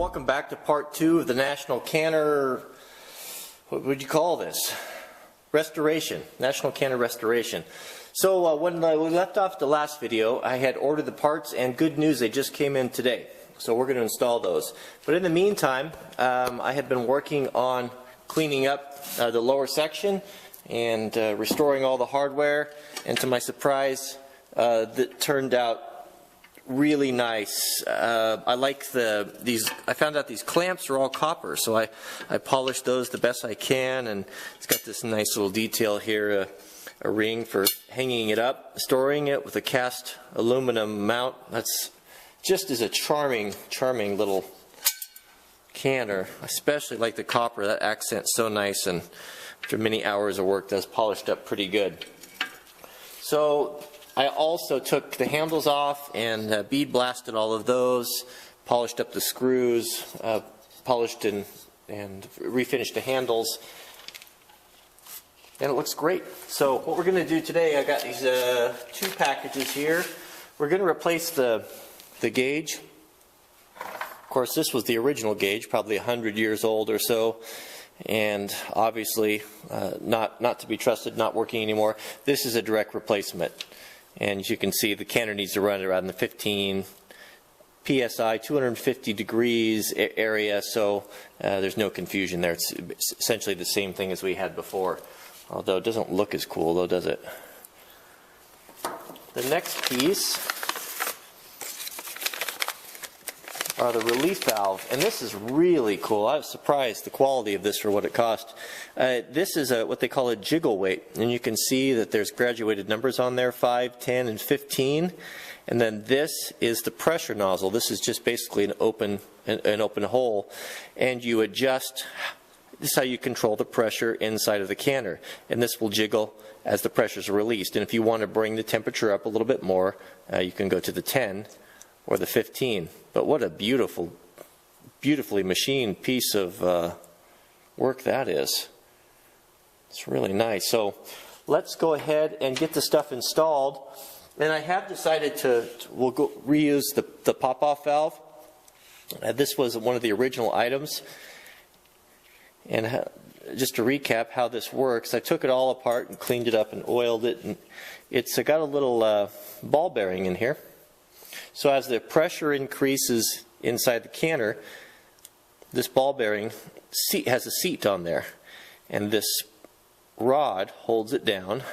welcome back to part 2 of the National Canner, what would you call this? Restoration, National Canner Restoration. So when we left off the last video, I had ordered the parts, and good news, they just came in today. So we're going to install those. But in the meantime, I had been working on cleaning up the lower section and restoring all the hardware, and to my surprise, that turned out really nice. I like these. I found out these clamps are all copper, so I polished those the best I can, and it's got this nice little detail here, a ring for hanging it up, storing it with a cast aluminum mount. That's just as a charming little canner. I especially like the copper. That accent's so nice, and after many hours of work, that's polished up pretty good. So I also took the handles off and bead blasted all of those, polished up the screws, polished and refinished the handles, and it looks great. So what we're going to do today, I got these 2 packages here. We're going to replace the gauge. Of course, this was the original gauge, probably 100 years old or so, and obviously not to be trusted, not working anymore. This is a direct replacement. And as you can see, the canner needs to run around the 15 psi, 250 degrees area, so there's no confusion there. It's essentially the same thing as we had before, although it doesn't look as cool, though, does it? The next piece are the relief valve, and this is really cool. I was surprised the quality of this for what it cost. This is what they call a jiggle weight, and you can see that there's graduated numbers on there, 5, 10, and 15. And then this is the pressure nozzle. This is just basically an open hole, and you adjust. This is how you control the pressure inside of the canner, and this will jiggle as the pressures are released. And if you want to bring the temperature up a little bit more, you can go to the 10 or the 15. But what a beautifully machined piece of work that is. It's really nice. So let's go ahead and get the stuff installed. And I have decided we'll reuse the pop-off valve. This was one of the original items. And just to recap how this works, I took it all apart and cleaned it up and oiled it. And it's got a little ball bearing in here. So as the pressure increases inside the canner, this ball bearing has a seat on there, and this rod holds it down.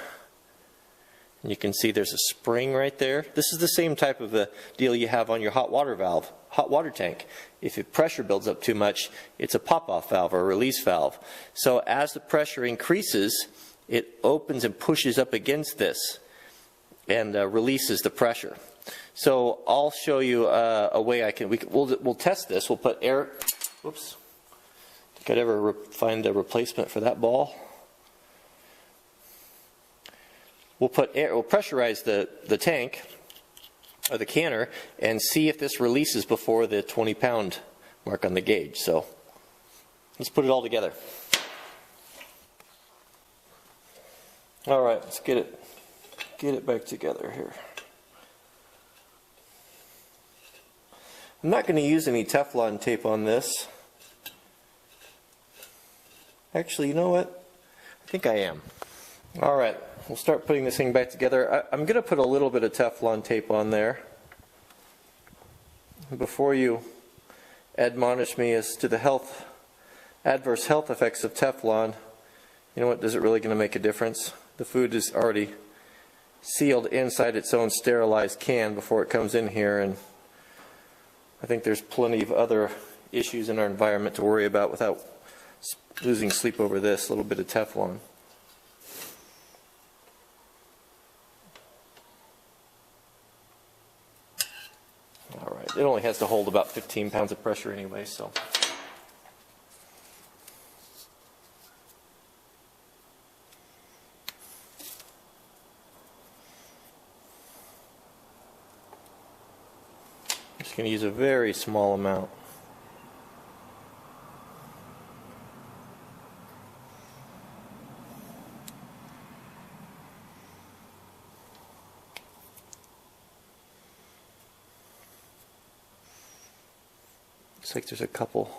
And you can see there's a spring right there. This is the same type of a deal you have on your hot water valve, hot water tank. If the pressure builds up too much, it's a pop-off valve or a release valve. So as the pressure increases, it opens and pushes up against this and releases the pressure. So I'll show you a way we'll test this. We'll put air. Whoops! Could I ever find a replacement for that ball? We'll put air. We'll pressurize the tank or the canner and see if this releases before the 20-pound mark on the gauge. So let's put it all together. All right, let's get it back together here. I'm not going to use any Teflon tape on this. Actually, you know what? I think I am. Alright, we'll start putting this thing back together. I'm going to put a little bit of Teflon tape on there. Before you admonish me as to the adverse health effects of Teflon, you know what? Is it really going to make a difference? The food is already sealed inside its own sterilized can before it comes in here, and I think there's plenty of other issues in our environment to worry about without losing sleep over this little bit of Teflon. All right, it only has to hold about 15 pounds of pressure anyway, so. Going to use a very small amount. Looks like there's a couple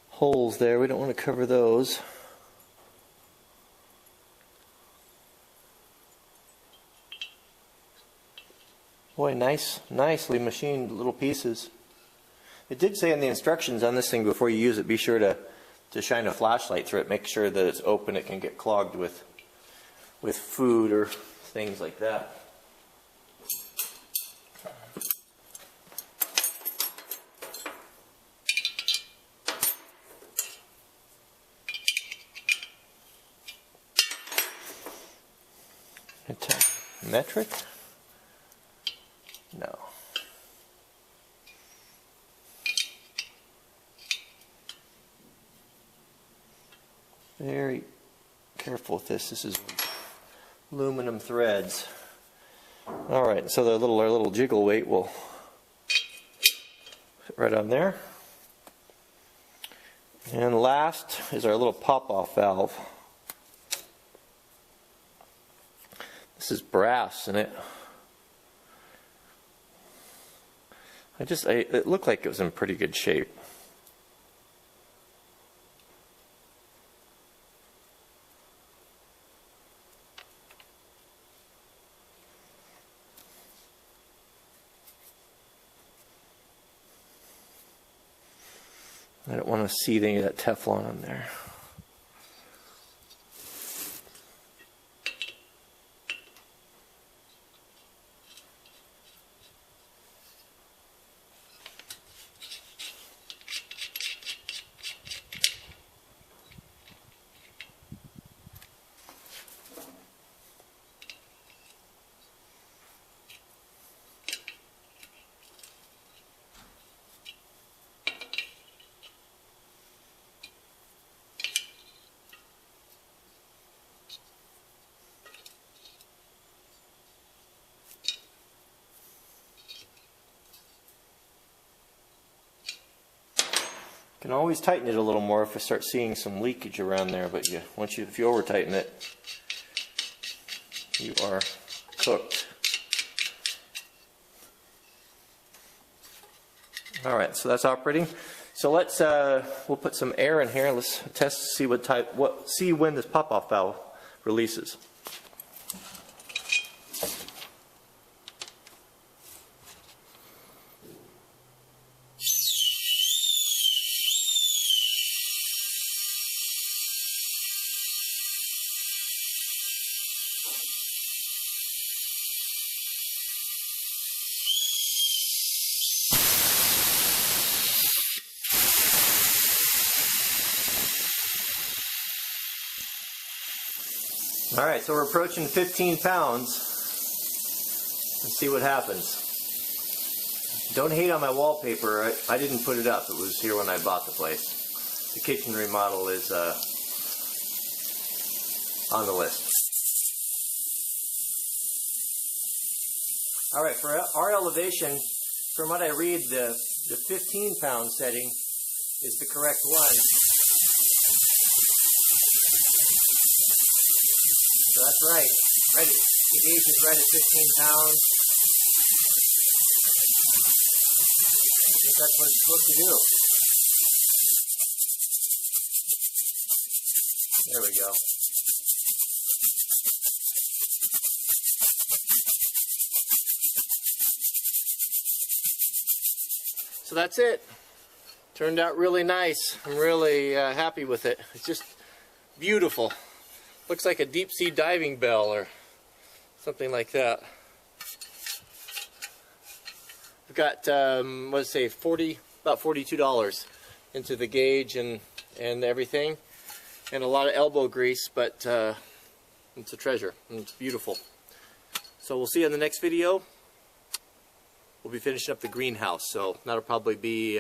holes there. We don't want to cover those. Boy, nicely machined little pieces. It did say in the instructions on this thing, before you use it, be sure to shine a flashlight through it. Make sure that it's open. It can get clogged with food or things like that. Metric? No. Very careful with this. This is aluminum threads. All right, so our little jiggle weight will fit right on there. And last is our little pop-off valve. This is brass, and it looked like it was in pretty good shape. I don't want to see any of that Teflon on there. You can always tighten it a little more if you start seeing some leakage around there, but if you over tighten it, you are cooked. All right, so that's operating. So we'll put some air in here. Let's test to see when this pop-off valve releases. All right, so we're approaching 15 pounds. Let's see what happens. Don't hate on my wallpaper. I didn't put it up. It was here when I bought the place. The kitchen remodel is on the list. All right, for our elevation, from what I read, the 15-pound setting is the correct one. So that's right. The gauge is right at 15 pounds. I think that's what it's supposed to do. There we go. So that's it. Turned out really nice. I'm really happy with it. It's just beautiful. Looks like a deep sea diving bell or something like that. I've got, let's say, about $42 into the gauge and everything, and a lot of elbow grease, but it's a treasure and it's beautiful. So we'll see you in the next video. We'll be finishing up the greenhouse, so that'll probably be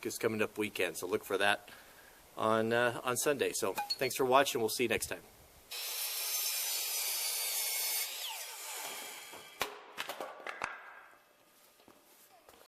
this coming up weekend. So look for that on Sunday. So thanks for watching. We'll see you next time.